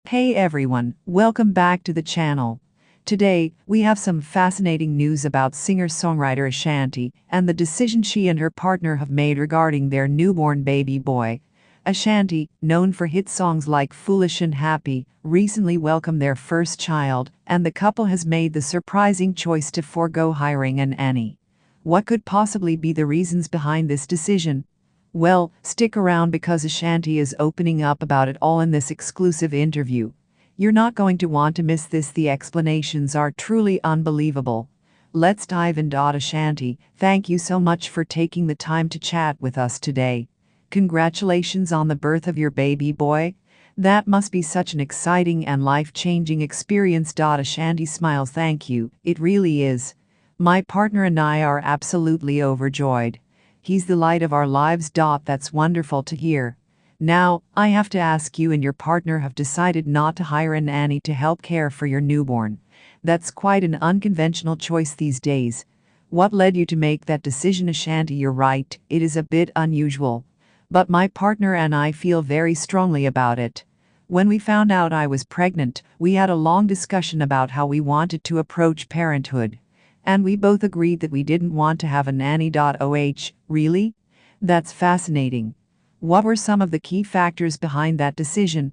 Hey everyone, welcome back to the channel. Today, we have some fascinating news about singer-songwriter Ashanti and the decision she and her partner have made regarding their newborn baby boy. Ashanti, known for hit songs like Foolish and Happy, recently welcomed their first child, and the couple has made the surprising choice to forgo hiring a nanny. What could possibly be the reasons behind this decision? Well, stick around because Ashanti is opening up about it all in this exclusive interview. You're not going to want to miss this. The explanations are truly unbelievable. Let's dive in.Ashanti. Thank you so much for taking the time to chat with us today. Congratulations on the birth of your baby boy. That must be such an exciting and life-changing experience.Ashanti smiles. Thank you, it really is. My partner and I are absolutely overjoyed. He's the light of our lives. That's wonderful to hear. Now, I have to ask, you and your partner have decided not to hire a nanny to help care for your newborn. That's quite an unconventional choice these days. What led you to make that decision? Ashanti, you're right, it is a bit unusual. But my partner and I feel very strongly about it. When we found out I was pregnant, we had a long discussion about how we wanted to approach parenthood. And we both agreed that we didn't want to have a nanny.Oh, really? That's fascinating. What were some of the key factors behind that decision?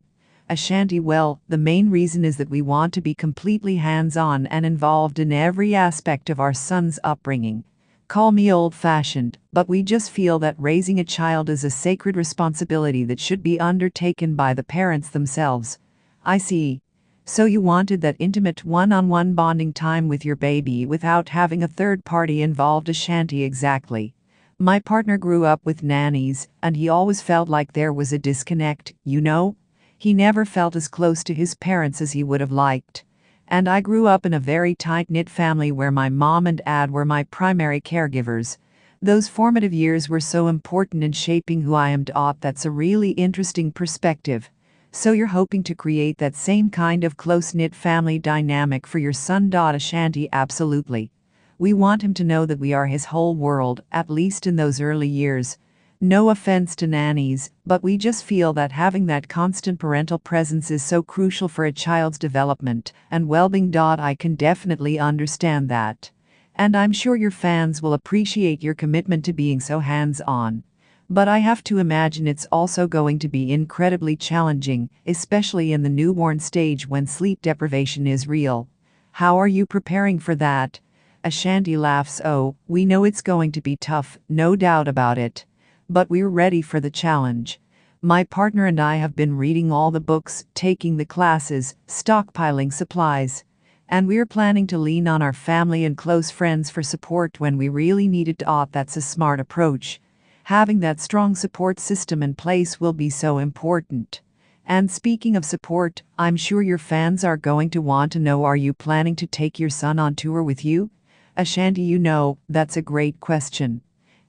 Ashanti, well, the main reason is that we want to be completely hands-on and involved in every aspect of our son's upbringing. Call me old-fashioned, but we just feel that raising a child is a sacred responsibility that should be undertaken by the parents themselves. I see. So you wanted that intimate one-on-one bonding time with your baby without having a third party involved. Ashanti, exactly. My partner grew up with nannies, and he always felt like there was a disconnect, you know? He never felt as close to his parents as he would have liked. And I grew up in a very tight-knit family where my mom and dad were my primary caregivers. Those formative years were so important in shaping who I am. That's a really interesting perspective. So you're hoping to create that same kind of close-knit family dynamic for your son. Ashanti, absolutely. We want him to know that we are his whole world, at least in those early years. No offense to nannies, but we just feel that having that constant parental presence is so crucial for a child's development and well-being. I can definitely understand that. And I'm sure your fans will appreciate your commitment to being so hands-on. But I have to imagine it's also going to be incredibly challenging, especially in the newborn stage when sleep deprivation is real. How are you preparing for that? Ashanti laughs. Oh, we know it's going to be tough, no doubt about it. But we're ready for the challenge. My partner and I have been reading all the books, taking the classes, stockpiling supplies. And we're planning to lean on our family and close friends for support when we really need it. That's a smart approach. Having that strong support system in place will be so important. And speaking of support, I'm sure your fans are going to want to know, are you planning to take your son on tour with you? Ashanti, you know, that's a great question.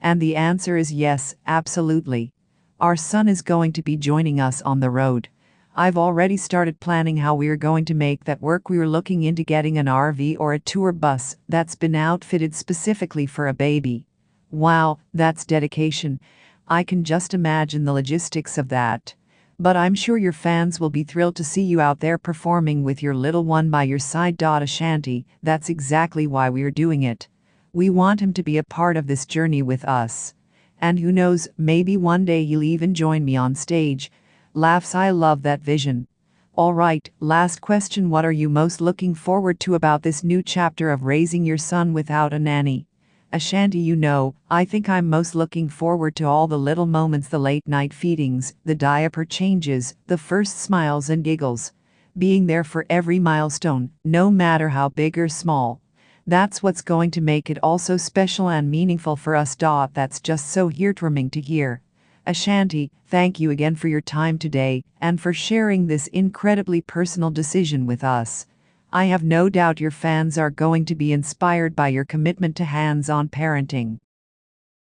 And the answer is yes, absolutely. Our son is going to be joining us on the road. I've already started planning how we are going to make that work. We are looking into getting an RV or a tour bus that's been outfitted specifically for a baby. Wow, that's dedication. I can just imagine the logistics of that. But I'm sure your fans will be thrilled to see you out there performing with your little one by your side. Ashanti, that's exactly why we're doing it. We want him to be a part of this journey with us. And who knows, maybe one day he'll even join me on stage. Laughs. I love that vision. All right, last question. What are you most looking forward to about this new chapter of raising your son without a nanny? Ashanti, you know, I think I'm most looking forward to all the little moments, the late-night feedings, the diaper changes, the first smiles and giggles. Being there for every milestone, no matter how big or small. That's what's going to make it all so special and meaningful for us. That's just so heartwarming to hear. Ashanti, thank you again for your time today and for sharing this incredibly personal decision with us. I have no doubt your fans are going to be inspired by your commitment to hands-on parenting.